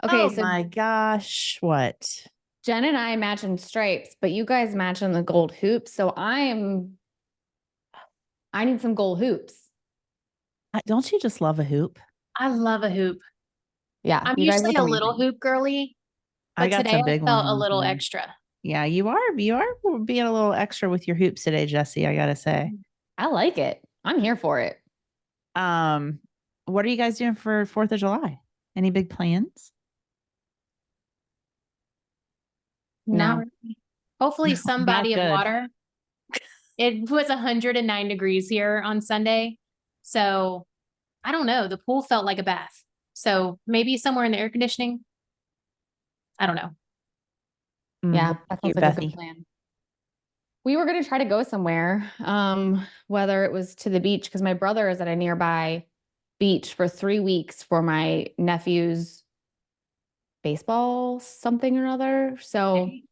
Okay, Oh so my gosh. What? Jen and I match in stripes, but you guys match in the gold hoops. So I need some gold hoops. Don't you just love a hoop? I love a hoop. Yeah, I'm you guys usually look a little amazing. hoop girly, I but got today some I big felt a ones little on. extra. Yeah, you are being a little extra with your hoops today, Jesse, I gotta say. I like it. I'm here for it. Um, what are you guys doing for 4th of July? Any big plans? Not No. really. Hopefully some Not body of good. water. It was 109 degrees here on Sunday. So I don't know. The pool felt like a bath. So maybe somewhere in the air conditioning. I don't know. Yeah, that sounds Cute like a good Bethy. plan. We were going to try to go somewhere, whether it was to the beach, because my brother is at a nearby beach for 3 weeks for my nephew's baseball something or other. So Okay.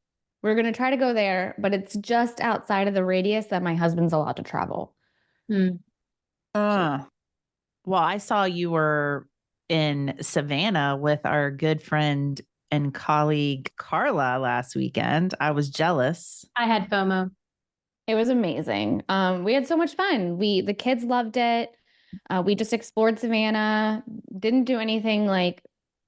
we're going to try to go there, but it's just outside of the radius that my husband's allowed to travel. Hmm. Uh, well, I saw you were in Savannah with our good friend and colleague Carla last weekend. I was jealous. I had FOMO. It was amazing. We had so much fun. The kids loved it. We just explored Savannah, didn't do anything like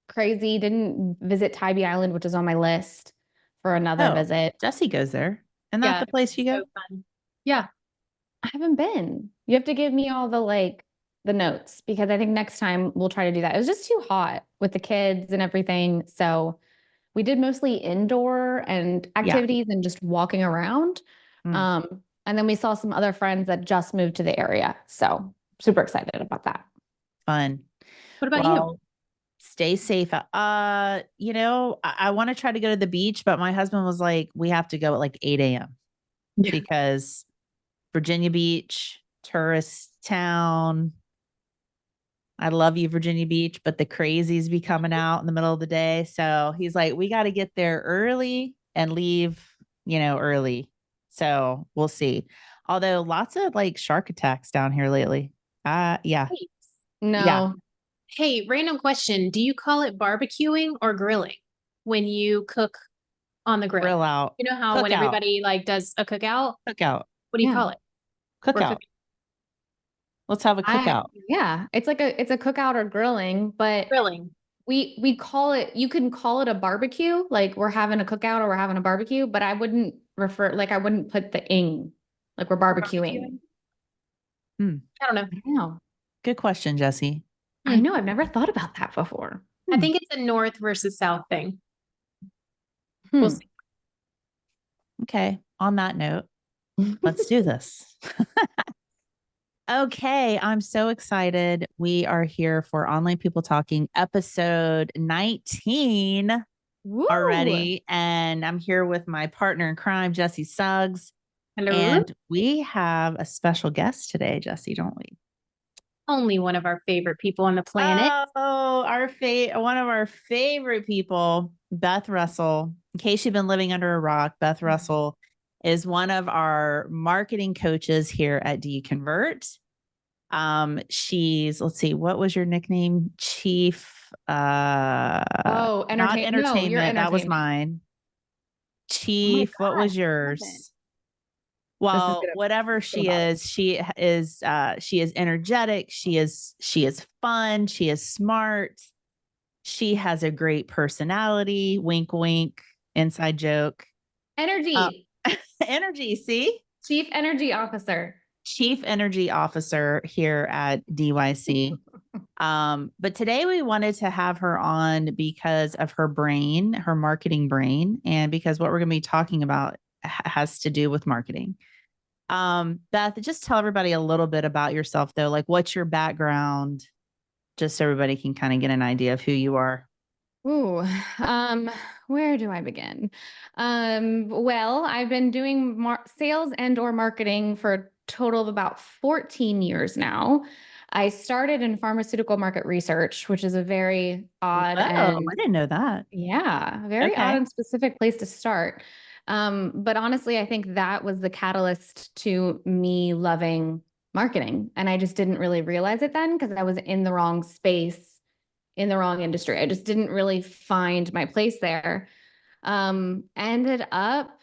crazy, didn't visit Tybee Island, which is on my list for another Oh, visit. Jesse goes there. Isn't that Yeah, the place you go? so fun. Yeah. I haven't been. You have to give me all the notes because I think next time we'll try to do that. It was just too hot with the kids and everything. So we did mostly indoor and Yeah. activities and just walking around. Mm, And then we saw some other friends that just moved to the area. So super excited about that. fun. What about you? Well, stay safe. I want to try to go to the beach, but my husband was like, we have to go at like 8 a.m. Yeah. because Virginia Beach, tourist town. I love you, Virginia Beach, but the crazies be coming out in the middle of the day. So he's like, we got to get there early and leave, early. So we'll see. Although lots of like shark attacks down here lately. Yeah. Hey, Yeah. No, hey, random question. Do you call it barbecuing or grilling when you cook on the grill? Grill out. You know how when Cookout. everybody like does a cookout, Cookout. what do you yeah. call it? We're Cookout. cooking. Let's have a cookout. Yeah, it's a cookout or grilling, but Grilling. we call it, you can call it a barbecue, like we're having a cookout or we're having a barbecue, but I wouldn't put the ing, like we're barbecuing. Barbecuing. Hmm. I don't know. I don't know. Good question, Jesse. I Hmm. know, I've never thought about that before. I Hmm. think it's a north versus south thing. We'll Hmm. see. Okay. On that note, let's do this. Okay, I'm so excited. We are here for Online People Talking episode 19 Woo! already. And I'm here with my partner in crime, Jesse Suggs. Hello. And we have a special guest today, Jesse, don't we? Only one of our favorite people on the planet. Oh, one of our favorite people, Beth Russell. In case you've been living under a rock, Beth Russell is one of our marketing coaches here at DConvert. Let's see, what was your nickname? Chief Oh, not no, you're entertainment, that was entertainment. mine. Oh my Chief, what gosh, was what was it? yours? This is Well, gonna whatever feel she about it. is, she is energetic, she is fun, she is smart. She has a great personality. Wink, wink, inside joke. Uh, Energy, energy, see? Chief Energy Officer. Chief Energy Officer here at DYC. But today we wanted to have her on because of her brain, her marketing brain, and because what we're going to be talking about has to do with marketing. Beth, just tell everybody a little bit about yourself, though. Like, what's your background? Just so everybody can kind of get an idea of who you are. Ooh, where do I begin? Well, I've been doing sales and or marketing for a total of about 14 years now. I started in pharmaceutical market research, which is a very odd Oh, and I didn't know that. yeah, very odd Okay. and specific place to start. But honestly, I think that was the catalyst to me loving marketing. And I just didn't really realize it then because I was in the wrong space in the wrong industry. I just didn't really find my place there. Ended up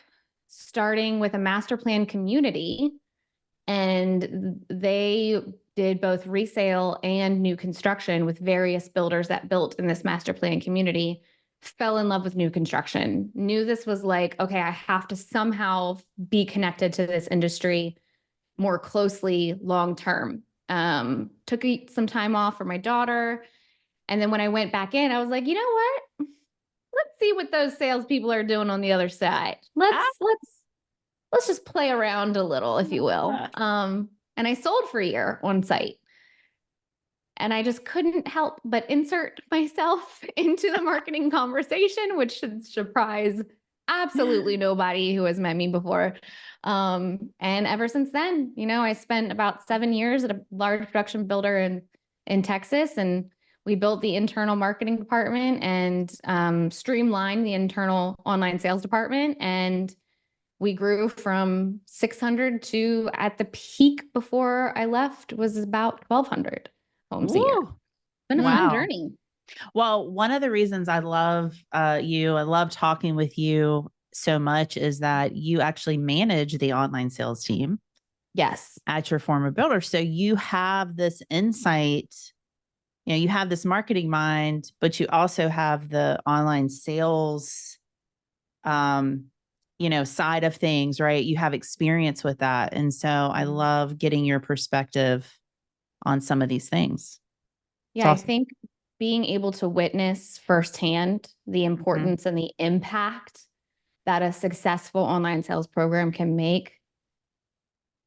starting with a master plan community, and they did both resale and new construction with various builders that built in this master plan community. Fell in love with new construction, knew this was like, okay, I have to somehow be connected to this industry more closely long term. Took some time off for my daughter. And then when I went back in, I was like, you know what? Let's see what those salespeople are doing on the other side. Let's just play around a little, if you will. And I sold for a year on site. And I just couldn't help but insert myself into the marketing conversation, which should surprise absolutely nobody who has met me before. And ever since then, I spent about 7 years at a large production builder in Texas, and we built the internal marketing department and streamlined the internal online sales department. And we grew from 600 to, at the peak before I left, was about 1,200 homes a year. Ooh, Been a wow. fun journey. Well, one of the reasons I love I love talking with you so much is that you actually manage the online sales team. Yes. At your former builder. So you have this insight, you have this marketing mind, but you also have the online sales, side of things, right? You have experience with that. And so I love getting your perspective on some of these things. Yeah, awesome. I think being able to witness firsthand the importance and the impact that a successful online sales program can make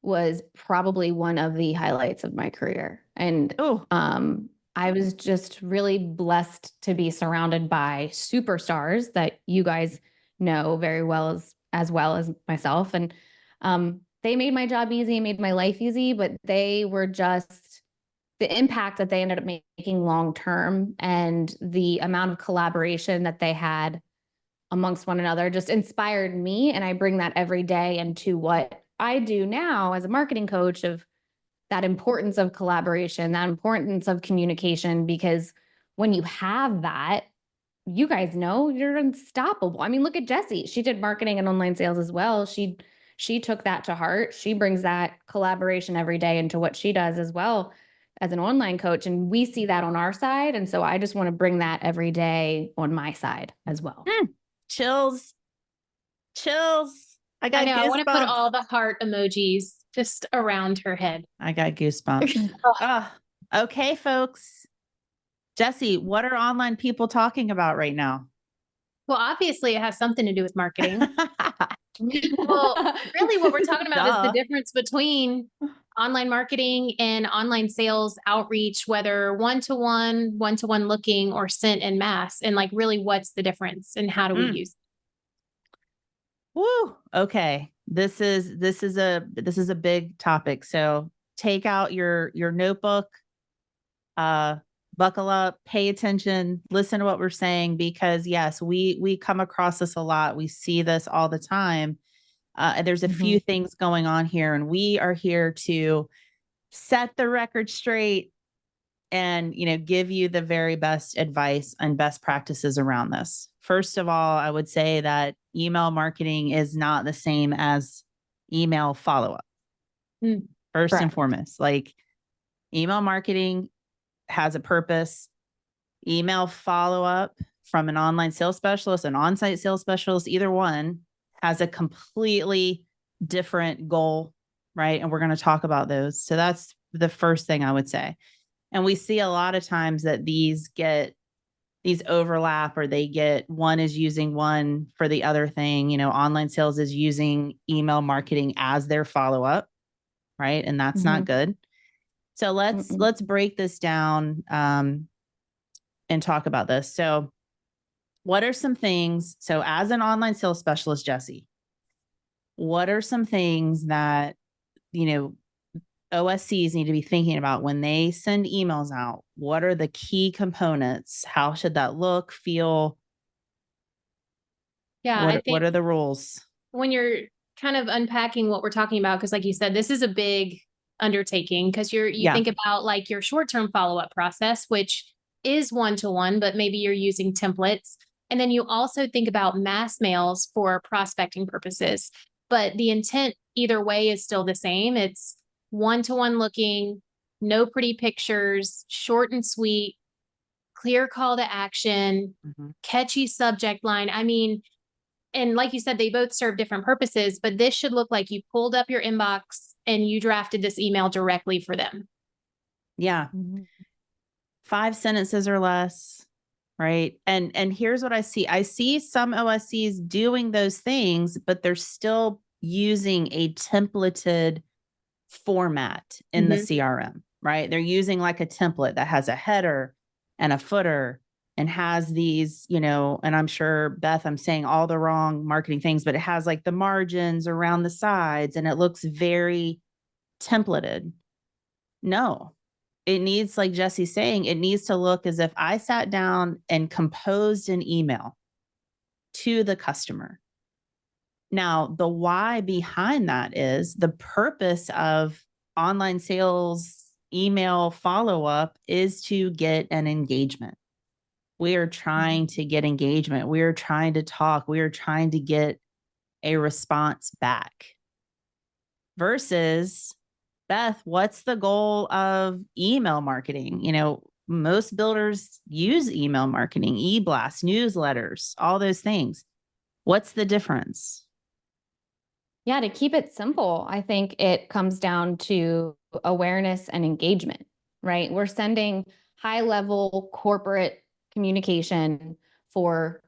was probably one of the highlights of my career. And I was just really blessed to be surrounded by superstars that you guys know very well as well as myself. And they made my job easy, made my life easy, but they were just the impact that they ended up making long-term, and the amount of collaboration that they had amongst one another just inspired me. And I bring that every day into what I do now as a marketing coach, of that importance of collaboration, that importance of communication, because when you have that, you guys know you're unstoppable. I mean, look at Jessie. She did marketing and online sales as well. She took that to heart. She brings that collaboration every day into what she does as well as an online coach. And we see that on our side. And so I just want to bring that every day on my side as well. Chills. I got goosebumps. I want to put all the heart emojis just around her head. I got goosebumps. Okay, folks. Jessie, what are online people talking about right now? Well, obviously it has something to do with marketing. Well, really what we're talking about is the difference between online marketing and online sales outreach, whether one-to-one looking, or sent en masse, and like really what's the difference and how do we use it? Woo. Okay. This is a big topic. So take out your notebook, buckle up, pay attention, listen to what we're saying, because yes, we come across this a lot. We see this all the time. There's a few things going on here, and we are here to set the record straight and, give you the very best advice and best practices around this. First of all, I would say that email marketing is not the same as email follow-up. First and foremost, like, email marketing has a purpose. Email follow-up from an online sales specialist, an on-site sales specialist, either one has a completely different goal, right? And we're going to talk about those. So that's the first thing I would say. And we see a lot of times that these overlap, or one is using one for the other thing. Online sales is using email marketing as their follow-up, right? And that's not good. So let's break this down and talk about this. So what are some things? So as an online sales specialist, Jessie, what are some things that, OSCs need to be thinking about when they send emails out? What are the key components? How should that look, feel? Yeah. What are the rules? When you're kind of unpacking what we're talking about, because like you said, this is a big undertaking, because you think about like your short-term follow-up process, which is one-to-one, but maybe you're using templates. And then you also think about mass mails for prospecting purposes. But the intent either way is still the same. It's one-to-one looking, no pretty pictures, short and sweet, clear call to action, catchy subject line. I mean, and like you said, they both serve different purposes, but this should look like you pulled up your inbox and you drafted this email directly for them. Yeah. 5 sentences or less. Right. And here's what I see. I see some OSCs doing those things, but they're still using a templated format in the CRM, right? They're using like a template that has a header and a footer and has these, you know, and I'm sure, Beth, I'm saying all the wrong marketing things, but it has like the margins around the sides and it looks very templated. No, it needs, like Jesse's saying, it needs to look as if I sat down and composed an email to the customer. Now, the why behind that is the purpose of online sales email follow-up is to get an engagement. We are trying to get engagement. We are trying to talk. We are trying to get a response back. Versus, Beth, what's the goal of email marketing? You know, most builders use email marketing, e-blasts, newsletters, all those things. What's the difference? Yeah, to keep it simple, I think it comes down to awareness and engagement, right? We're sending high-level corporate communication for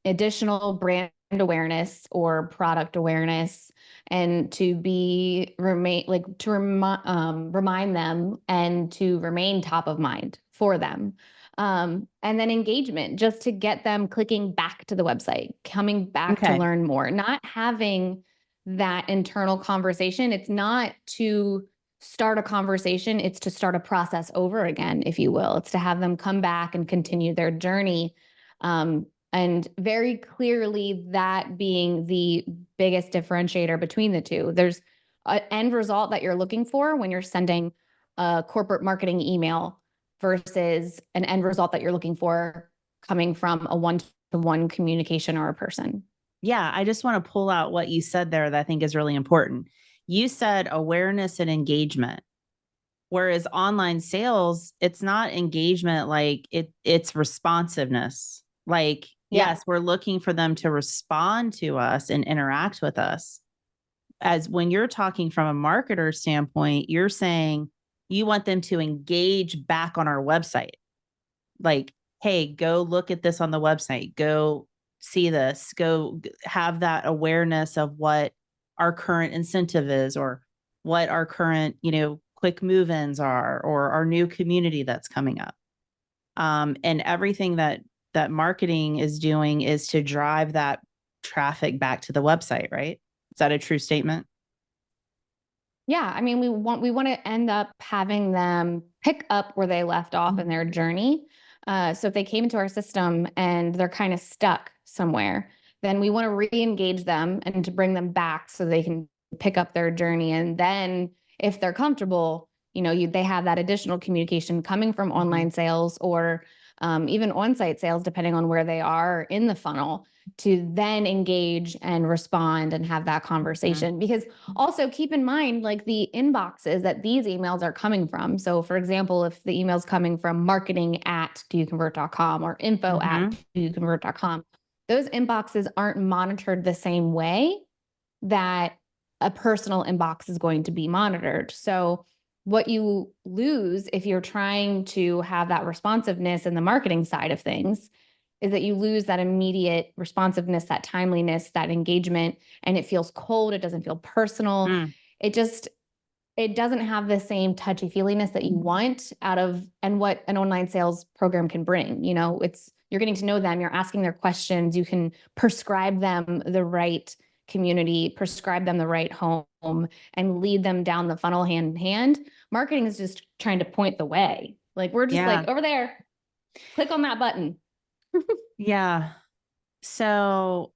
additional brand awareness or product awareness, and to remind them and to remain top of mind for them. And then engagement, just to get them clicking back to the website, coming back to learn more, not having that internal conversation. It's not to start a conversation, it's to start a process over again, if you will. It's to have them come back and continue their journey. And very clearly that being the biggest differentiator between the two. There's an end result that you're looking for when you're sending a corporate marketing email versus an end result that you're looking for coming from a one-to-one communication or a person. Yeah, I just want to pull out what you said there that I think is really important. You said awareness and engagement. Whereas online sales, it's not engagement, like it's responsiveness. Like, yes, we're looking for them to respond to us and interact with us. As when you're talking from a marketer standpoint, you're saying you want them to engage back on our website. Like, hey, go look at this on the website. Go see this, go have that awareness of what our current incentive is or what our current, you know, quick move-ins are or our new community that's coming up. And everything that marketing is doing is to drive that traffic back to the website, right? Is that a true statement? Yeah, I mean, we want to end up having them pick up where they left off in their journey. So if they came into our system and they're kind of stuck somewhere, then we want to re-engage them and to bring them back so they can pick up their journey. And then if they're comfortable, you know, they have that additional communication coming from online sales or even on-site sales, depending on where they are in the funnel, to then engage and respond and have that conversation. Because also keep in mind, like the inboxes that these emails are coming from. So for example, if the email's coming from marketing@doyouconvert.com or info@doyouconvert.com, those inboxes aren't monitored the same way that a personal inbox is going to be monitored. So what you lose if you're trying to have that responsiveness in the marketing side of things is that you lose that immediate responsiveness, that timeliness, that engagement, and it feels cold. It doesn't feel personal. It doesn't have the same touchy-feeliness that you want out of, and what an online sales program can bring. You know, you're getting to know them, you're asking their questions, you can prescribe them the right community, prescribe them the right home, and lead them down the funnel hand in hand. Marketing is just trying to point the way. Like, we're just like, over there, click on that button. Yeah. So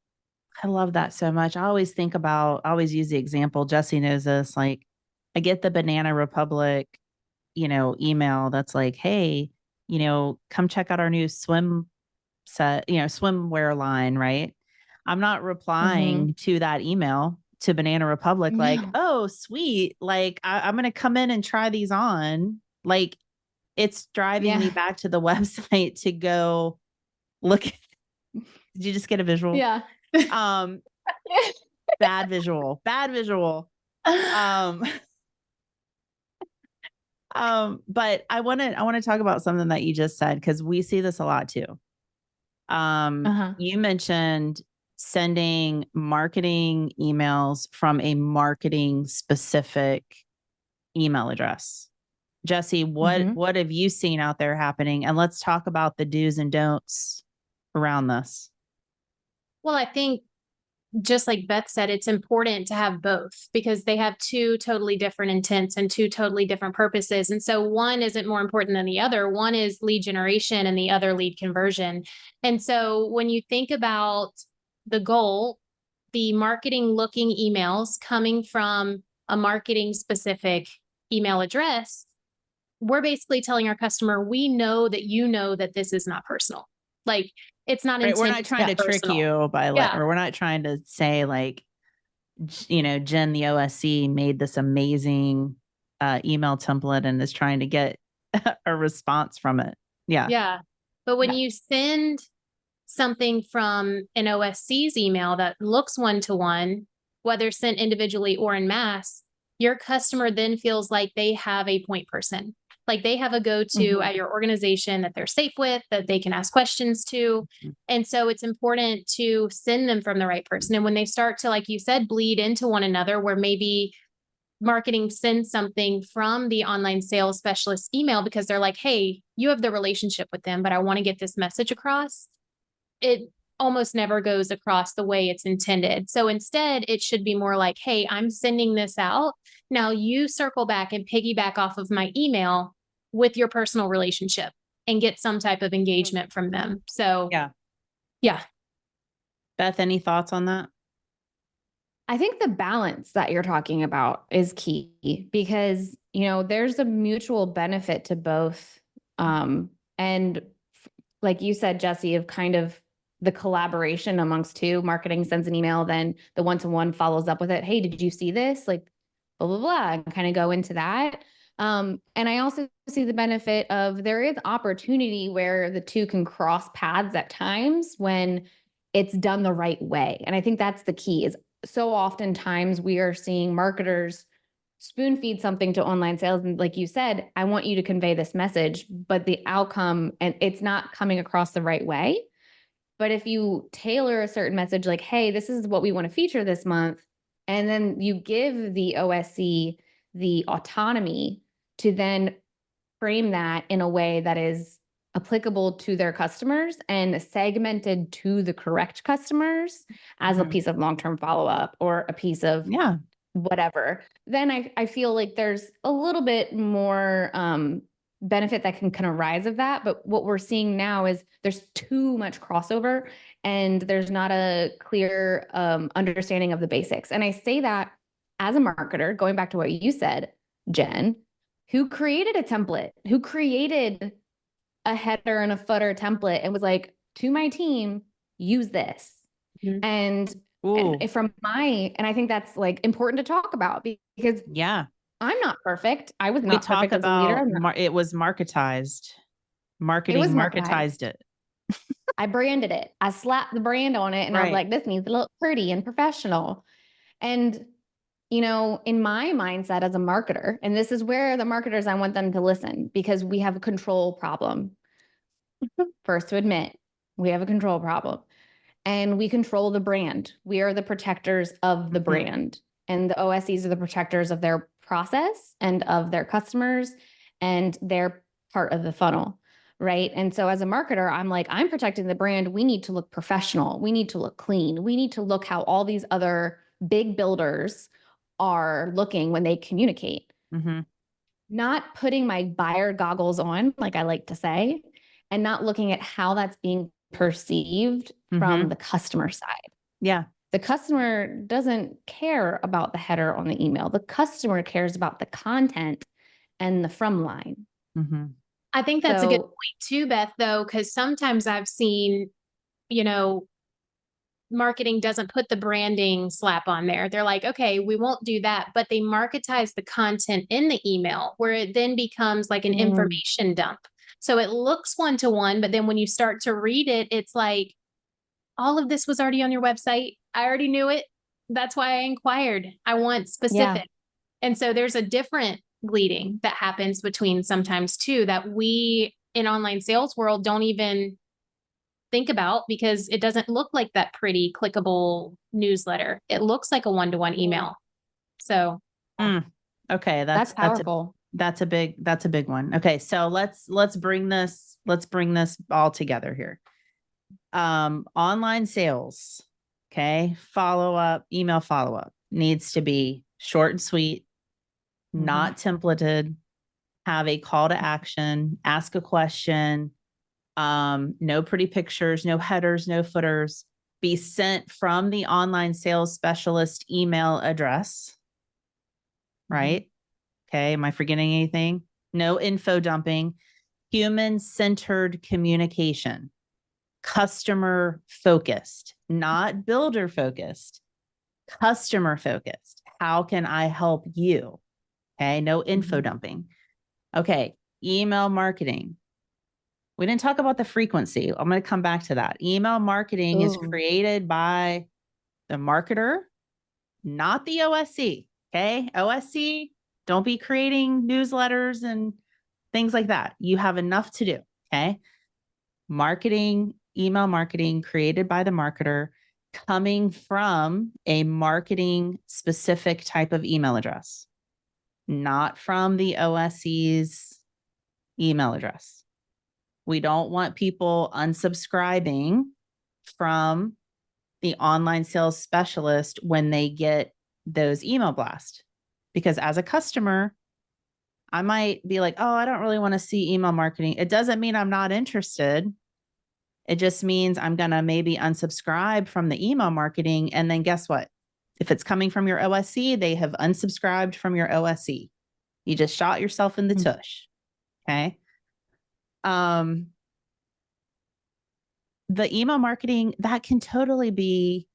I love that so much. I always use the example, Jesse knows this, like I get the Banana Republic, you know, email that's like, hey, come check out our new swim set, swimwear line, right? I'm not replying to that email to Banana Republic like, No. oh, sweet. Like, I'm going to come in and try these on. Like, it's driving me Yeah. back to the website to go look. Did you just get a visual? Yeah. Bad visual. But I want to talk about something that you just said, because we see this a lot too. You mentioned sending marketing emails from a marketing specific email address. Jesse, what have you seen out there happening? And let's talk about the do's and don'ts around this. Well, I think just like Beth said, it's important to have both because they have two totally different intents and two totally different purposes. And so one isn't more important than the other. One is lead generation and the other lead conversion. And so when you think about the goal, the marketing looking emails coming from a marketing specific email address, we're basically telling our customer, we know that you know that this is not personal. Like, it's not Right, we're intended not trying to trick personal. you by or we're not trying to say like, Jen, the OSC made this amazing email template and is trying to get a response from it. Yeah. Yeah. But when you send something from an OSC's email that looks one-to-one, whether sent individually or in mass, your customer then feels like they have a point person. Like they have a go-to at your organization that they're safe with, that they can ask questions to. And so it's important to send them from the right person. And when they start to, like you said, bleed into one another, where maybe marketing sends something from the online sales specialist email because they're like, hey, you have the relationship with them, but I want to get this message across. It almost never goes across the way it's intended. So instead, it should be more like, hey, I'm sending this out. Now you circle back and piggyback off of my email with your personal relationship and get some type of engagement from them. So yeah. Beth, any thoughts on that? I think the balance that you're talking about is key because, there's a mutual benefit to both. And like you said, Jesse, of kind of the collaboration amongst two. Marketing sends an email, then the one-to-one follows up with it. Hey, did you see this? Like, blah, blah, blah, and kind of go into that. And I also see the benefit of there is opportunity where the two can cross paths at times when it's done the right way. And I think that's the key. Is so oftentimes we are seeing marketers spoon feed something to online sales. And like you said, I want you to convey this message, but the outcome, and it's not coming across the right way. But if you tailor a certain message, like, hey, this is what we want to feature this month, and then you give the OSC the autonomy to then frame that in a way that is applicable to their customers and segmented to the correct customers as a piece of long-term follow-up or a piece of whatever, then I feel like there's a little bit more benefit that can kind of rise of that. But what we're seeing now is there's too much crossover and there's not a clear understanding of the basics. And I say that as a marketer, going back to what you said, Jen, who created a template, who created a header and a footer template and was like, to my team, use this. And I think that's like important to talk about because I'm not perfect. I was not perfect as a leader. It was marketized. Marketing marketized it. I branded it. I slapped the brand on it and I was like, this needs to look pretty and professional. And, in my mindset as a marketer, and this is where the marketers, I want them to listen because we have a control problem. First to admit, we have a control problem. And we control the brand. We are the protectors of the brand. And the OSCs are the protectors of their process and of their customers and their part of the funnel, right? And so as a marketer, I'm like, I'm protecting the brand. We need to look professional. We need to look clean. We need to look how all these other big builders are looking when they communicate. Not putting my buyer goggles on, like I like to say, and not looking at how that's being perceived from the customer side. Yeah. The customer doesn't care about the header on the email. The customer cares about the content and the from line. I think that's a good So, point too, Beth, though, because sometimes I've seen, you know, marketing doesn't put the branding slap on there. They're like, okay, we won't do that, but they marketize the content in the email where it then becomes like an information dump. So it looks one-to-one, but then when you start to read it, it's like, all of this was already on your website. I already knew it. That's why I inquired. I want specific. And so there's a different bleeding that happens between sometimes too, that we in online sales world don't even think about because it doesn't look like that pretty clickable newsletter. It looks like a one-to-one email. So Okay, that's powerful. that's a big one. Okay, so let's bring this all together here. Online sales, okay, email follow-up needs to be short and sweet, not templated, have a call to action, ask a question, no pretty pictures, no headers, no footers, be sent from the online sales specialist email address, right? Okay, am I forgetting anything? No info dumping, human-centered communication, customer focused, not builder focused, customer focused. How can I help you? Okay, no info dumping. Okay, email marketing. We didn't talk about the frequency. I'm going to come back to that. Email marketing is created by the marketer, not the OSC. Okay, OSC, don't be creating newsletters and things like that. You have enough to do. Okay, marketing, email marketing created by the marketer, coming from a marketing specific type of email address, not from the OSC's email address. We don't want people unsubscribing from the online sales specialist when they get those email blasts. Because as a customer, I might be like, oh, I don't really want to see email marketing. It doesn't mean I'm not interested. It just means I'm going to maybe unsubscribe from the email marketing. And then guess what? If it's coming from your OSC, they have unsubscribed from your OSC. You just shot yourself in the tush. Okay. The email marketing, that can totally be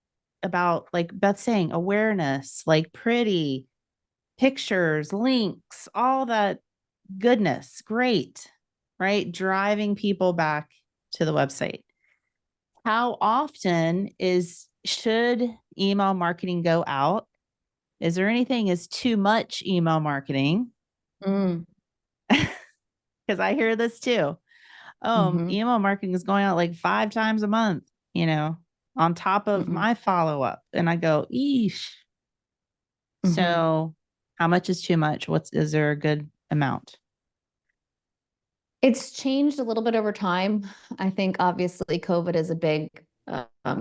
about, like Beth's saying, awareness, like pretty pictures, links, all that goodness. Great. Right. Driving people back to the website. How often should email marketing go out? Is there anything is too much email marketing? Because I hear this too. Oh, email marketing is going out like 5 times a month, on top of my follow-up. And I go, eesh. So how much is too much? Is there a good amount? It's changed a little bit over time. I think obviously COVID is a big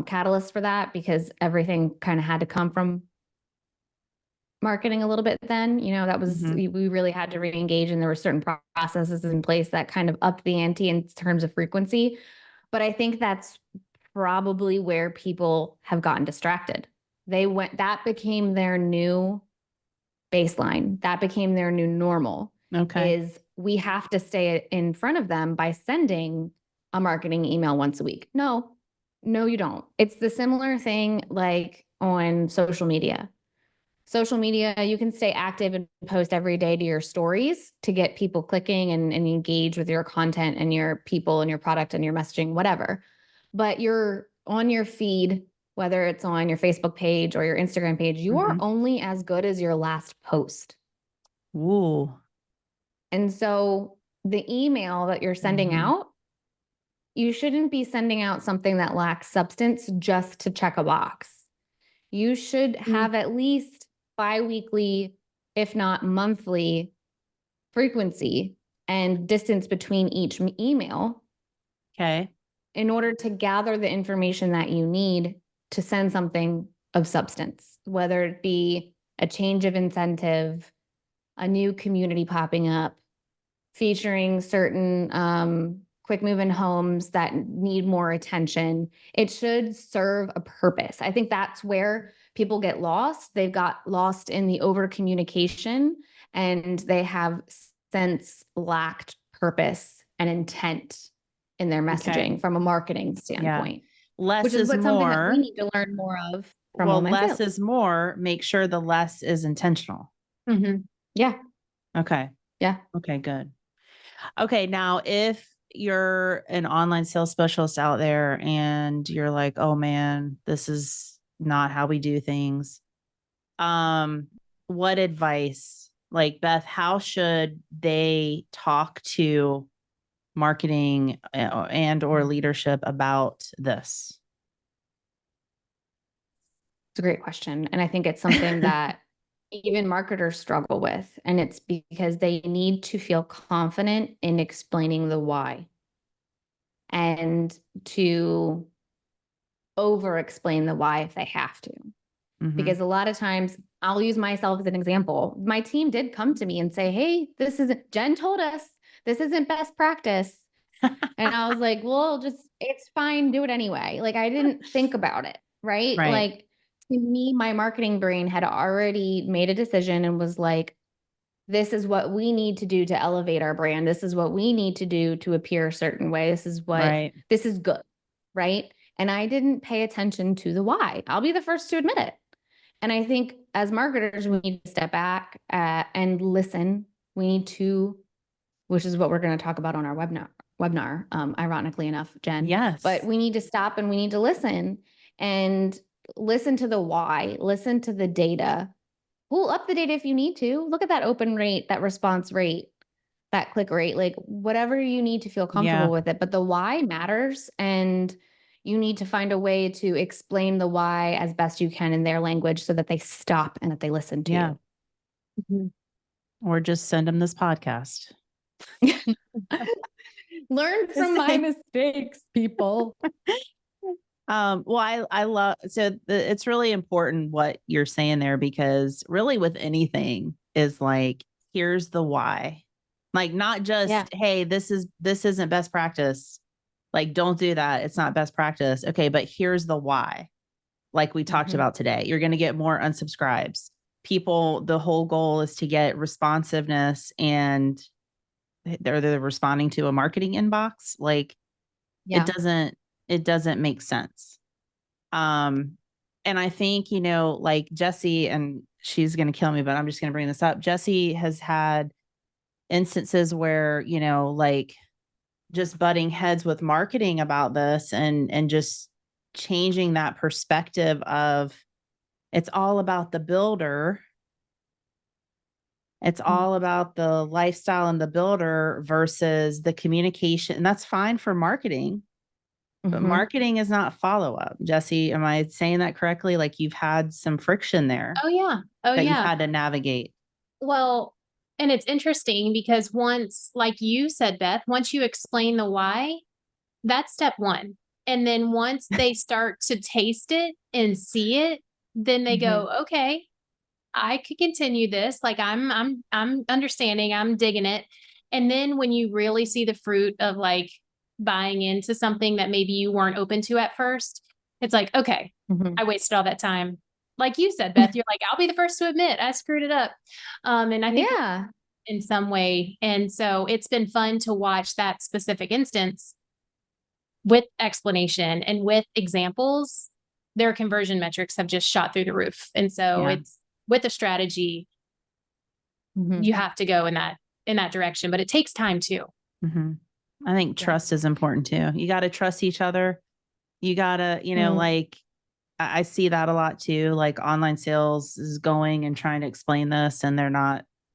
catalyst for that because everything kind of had to come from marketing a little bit then. That was, we really had to re-engage, and there were certain processes in place that kind of upped the ante in terms of frequency. But I think that's probably where people have gotten distracted. That became their new baseline. That became their new normal. Okay. Is we have to stay in front of them by sending a marketing email once a week. No, you don't. It's the similar thing like on social media. Social media, you can stay active and post every day to your stories to get people clicking and engage with your content and your people and your product and your messaging, whatever. But you're on your feed, whether it's on your Facebook page or your Instagram page, you are only as good as your last post. Ooh. And so the email that you're sending out, you shouldn't be sending out something that lacks substance just to check a box. You should have at least bi-weekly, if not monthly, frequency and distance between each email. Okay. In order to gather the information that you need to send something of substance, whether it be a change of incentive, a new community popping up, featuring certain quick move-in homes that need more attention. It should serve a purpose. I think that's where people get lost. They've got lost in the over communication, and they have since lacked purpose and intent in their messaging from a marketing standpoint, Less which is is what something that we more. need to learn more of from Well, online less sales. is more. Make sure the less is intentional. Mhm. Yeah. Okay. Yeah. Okay, good. Okay, now if you're an online sales specialist out there and you're like, oh man, this is not how we do things. What advice, like Beth, how should they talk to marketing and or leadership about this? It's a great question. And I think it's something that even marketers struggle with. And it's because they need to feel confident in explaining the why and to over explain the why if they have to. Mhm. Because a lot of times I'll use myself as an example. My team did come to me and say, hey, this isn't, Jen told us this isn't best practice. And I was like, well, just, it's fine. Do it anyway. Like, I didn't think about it. Right. Right. Like, to me, my marketing brain had already made a decision and was like, this is what we need to do to elevate our brand. This is what we need to do to appear a certain way. This is what, Right. this is good. Right. And I didn't pay attention to the why. I'll be the first to admit it. And I think as marketers, we need to step back and listen. We need to, which is what we're going to talk about on our webinar, ironically enough, Jen. Yes. But we need to stop and we need to listen and listen to the why, listen to the data, pull up the data if you need to. Look at that open rate, that response rate, that click rate, like whatever you need to feel comfortable with it. But the why matters. And you need to find a way to explain the why as best you can in their language so that they stop and that they listen to Yeah. you. Mm-hmm. Or just send them this podcast. Learn from my mistakes, people. Well, I love, so it's really important what you're saying there, because really with anything is like, here's the why, like not just, hey, this isn't best practice. Like, don't do that. It's not best practice. Okay. But here's the why. Like we talked about today, you're going to get more unsubscribes. People, the whole goal is to get responsiveness, and they're responding to a marketing inbox. Like it doesn't make sense. And I think, like Jessie, and she's going to kill me, but I'm just going to bring this up. Jessie has had instances where, like just butting heads with marketing about this and just changing that perspective of it's all about the builder. It's all about the lifestyle and the builder versus the communication. And that's fine for marketing, but marketing is not follow-up. Jessie, am I saying that correctly? Like you've had some friction there. Oh yeah. Oh that yeah. you've had to navigate. Well, and it's interesting because once, like you said, Beth, once you explain the why, that's step one. And then once they start to taste it and see it, then they go, okay, I could continue this. Like I'm understanding, I'm digging it. And then when you really see the fruit of like buying into something that maybe you weren't open to at first, it's like, okay, I wasted all that time. Like you said, Beth, you're like, I'll be the first to admit I screwed it up. And I think in some way. And so it's been fun to watch that specific instance with explanation and with examples. Their conversion metrics have just shot through the roof. And so it's with a strategy, you have to go in that direction, but it takes time too. I think trust is important too. You got to trust each other. You got to, like I see that a lot too. Like online sales is going and trying to explain this, and they're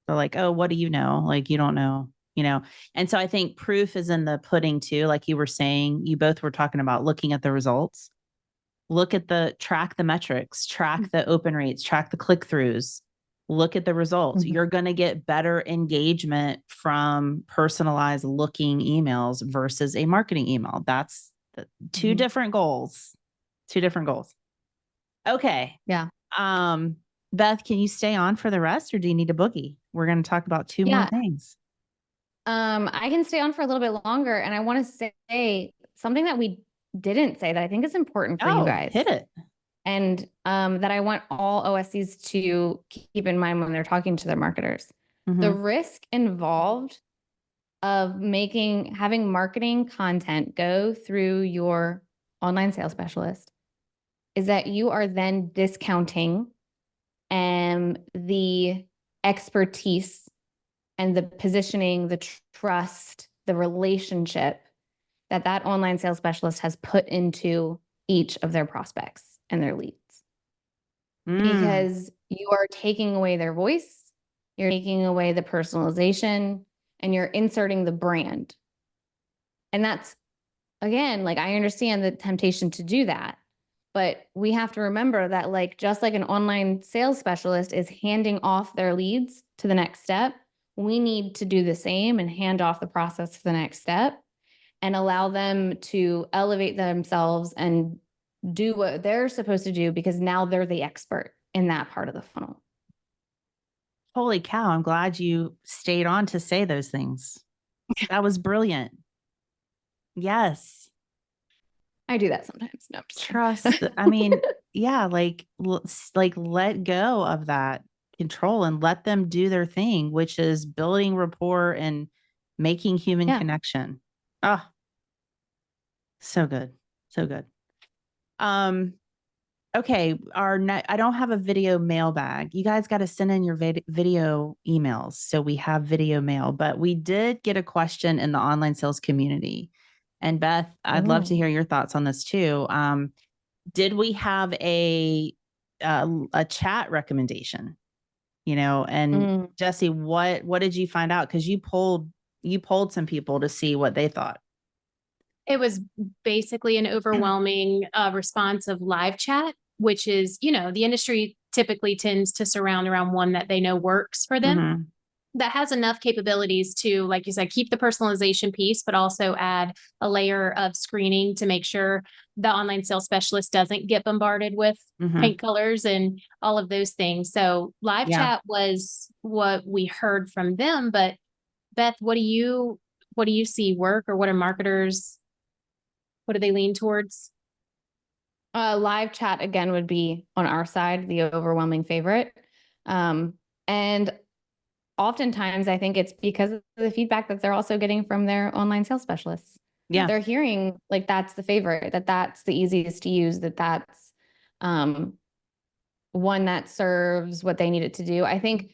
like, oh, what do you know? Like, you don't know, And so I think proof is in the pudding too. Like you were saying, you both were talking about looking at the results, track the metrics, track the open rates, track the click-throughs, look at the results. You're going to get better engagement from personalized looking emails versus a marketing email. That's two different goals. Okay. Yeah. Beth, can you stay on for the rest, or do you need a boogie? We're going to talk about two more things. I can stay on for a little bit longer, and I want to say something that we didn't say that I think is important for you guys. Hit it. And that I want all OSCs to keep in mind when they're talking to their marketers. The risk involved of having marketing content go through your online sales specialist is that you are then discounting the expertise and the positioning, the trust, the relationship that online sales specialist has put into each of their prospects and their leads. Because you are taking away their voice, you're taking away the personalization, and you're inserting the brand. And that's, again, like, I understand the temptation to do that, but we have to remember that, like, just like an online sales specialist is handing off their leads to the next step, we need to do the same and hand off the process to the next step and allow them to elevate themselves and do what they're supposed to do, because now they're the expert in that part of the funnel. Holy cow. I'm glad you stayed on to say those things. That was brilliant. Yes. I do that sometimes. No, I'm just Trust. I mean, yeah, like let go of that control and let them do their thing, which is building rapport and making human connection. Oh, so good. So good. Okay. I don't have a video mailbag. You guys got to send in your video emails. So we have video mail, but we did get a question in the online sales community. And Beth, I'd love to hear your thoughts on this too. Did we have a chat recommendation? And Jesse, what did you find out? Because you polled some people to see what they thought. It was basically an overwhelming response of live chat, which is, the industry typically tends to surround around one that they know works for them. That has enough capabilities to, like you said, keep the personalization piece, but also add a layer of screening to make sure the online sales specialist doesn't get bombarded with paint colors and all of those things. So live chat was what we heard from them. But Beth, what do you see work, or what are marketers, what do they lean towards? Live chat, again, would be on our side, the overwhelming favorite. And oftentimes I think it's because of the feedback that they're also getting from their online sales specialists. Yeah. They're hearing like that's the favorite, that's the easiest to use, that's one that serves what they need it to do. I think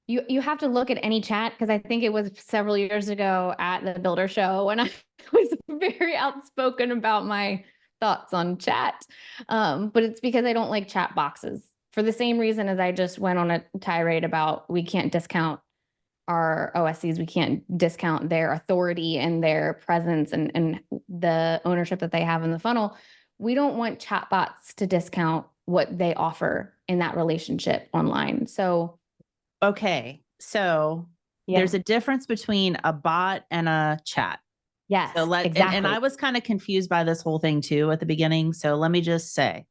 you have to look at any chat, because I think it was several years ago at the Builder Show when I was very outspoken about my thoughts on chat. But it's because I don't like chat boxes, for the same reason as I just went on a tirade about we can't discount our OSCs. We can't discount their authority and their presence and the ownership that they have in the funnel. We don't want chatbots to discount what they offer in that relationship online. So, okay. So there's a difference between a bot and a chat. Yes, so exactly. And I was kind of confused by this whole thing too at the beginning. So let me just say,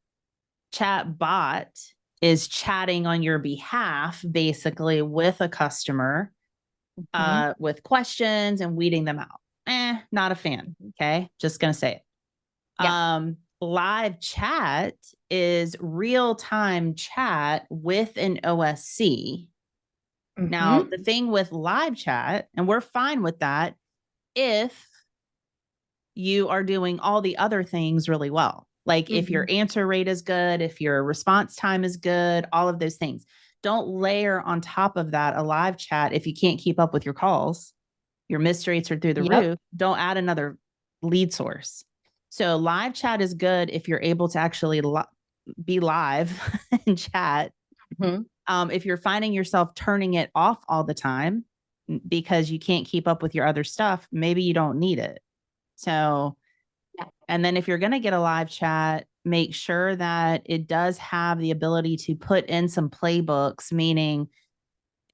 chat bot is chatting on your behalf, basically, with a customer, with questions and weeding them out. Not a fan. Okay. Just going to say it. Yeah. Live chat is real-time chat with an OSC. Now, the thing with live chat, and we're fine with that if you are doing all the other things really well. Like if your answer rate is good, if your response time is good, all of those things. Don't layer on top of that a live chat if you can't keep up with your calls. Your miss rates are through the roof. Don't add another lead source. So live chat is good if you're able to actually be live and chat. If you're finding yourself turning it off all the time because you can't keep up with your other stuff, maybe you don't need it. So, and then if you're going to get a live chat, make sure that it does have the ability to put in some playbooks, meaning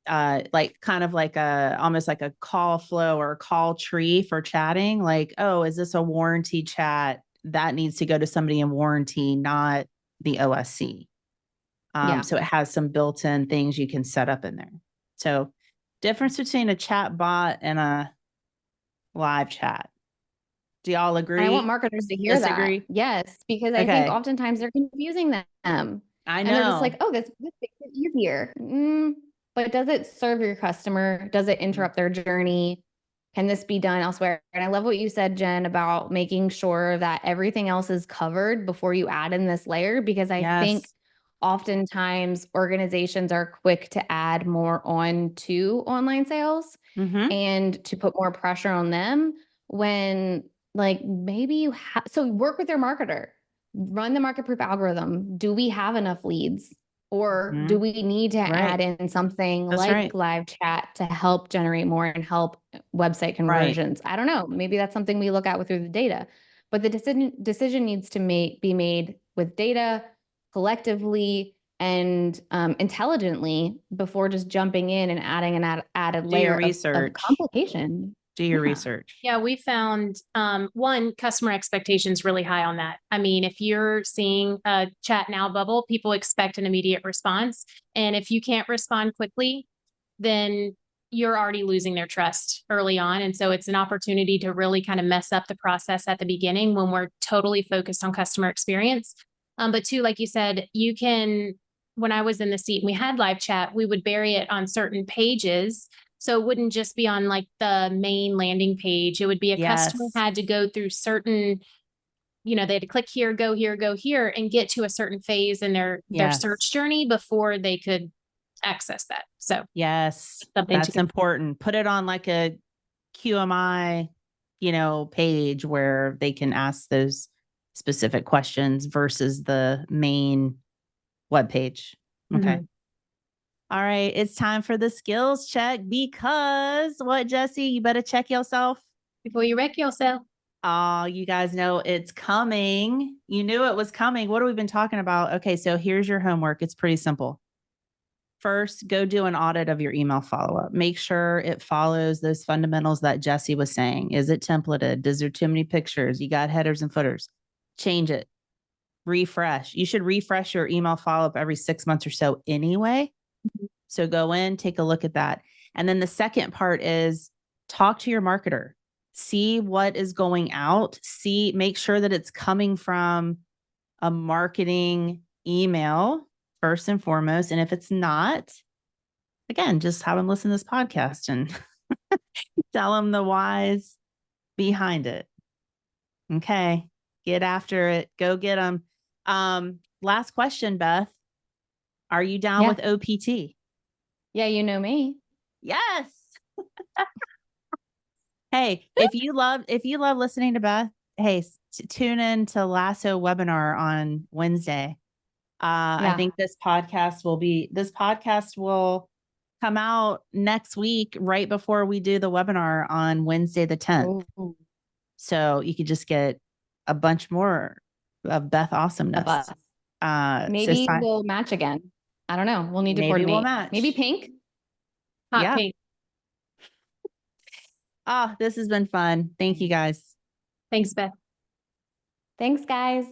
like kind of like almost like a call flow or a call tree for chatting. Like, oh, is this a warranty chat? That needs to go to somebody in warranty, not the OSC. So it has some built-in things you can set up in there. So difference between a chat bot and a live chat. Do y'all agree? And I want marketers to hear that. Yes, because I think oftentimes they're confusing them. I know. And they're just like, oh, this makes it easier. But does it serve your customer? Does it interrupt their journey? Can this be done elsewhere? And I love what you said, Jen, about making sure that everything else is covered before you add in this layer, because I think Yes. oftentimes organizations are quick to add more on to online sales Mm-hmm. and to put more pressure on them when like maybe you have, so work with your marketer, run the market proof algorithm. Do we have enough leads? Or do we need to Right. add in something That's like right. live chat to help generate more and help website Right. conversions? I don't know. Maybe that's something we look at through the data, but the decision needs to be made with data collectively and intelligently before just jumping in and adding an added Do your layer of research. complication. Do your Yeah. research. Yeah, we found one, customer expectations really high on that. I mean, if you're seeing a chat now bubble, people expect an immediate response. And if you can't respond quickly, then you're already losing their trust early on. And so it's an opportunity to really kind of mess up the process at the beginning when we're totally focused on customer experience. But two, like you said, you can, when I was in the seat and we had live chat, we would bury it on certain pages. So it wouldn't just be on like the main landing page. It would be a customer Yes. had to go through certain, they had to click here, go here, and get to a certain phase in their Yes. search journey before they could access that. So Yes. something That's to important. Put it on like a QMI, page where they can ask those specific questions versus the main webpage. Okay. Mhm. All right. It's time for the skills check because what, Jesse? You better check yourself. before you wreck yourself. Oh, you guys know it's coming. You knew it was coming. What have we been talking about? Okay. So here's your homework. It's pretty simple. First, go do an audit of your email follow-up. Make sure it follows those fundamentals that Jesse was saying. Is it templated? Does there too many pictures? You got headers and footers. Change it. Refresh. You should refresh your email follow-up every 6 months or so anyway. So go in, take a look at that. And then the second part is talk to your marketer. See what is going out. Make sure that it's coming from a marketing email first and foremost. And if it's not, again, just have them listen to this podcast and tell them the whys behind it. Okay. Get after it. Go get them. Last question, Beth. Are you down with OPT? Yeah, you know me. Yes. Hey, if you love listening to Beth, hey, tune in to Lasso webinar on Wednesday. I think this podcast will come out next week, right before we do the webinar on Wednesday, the 10th. Ooh. So you could just get a bunch more of Beth awesomeness. Maybe we'll match again. I don't know. We'll need to coordinate. We'll match. Maybe pink. Hot pink. This has been fun. Thank you guys. Thanks, Beth. Thanks, guys.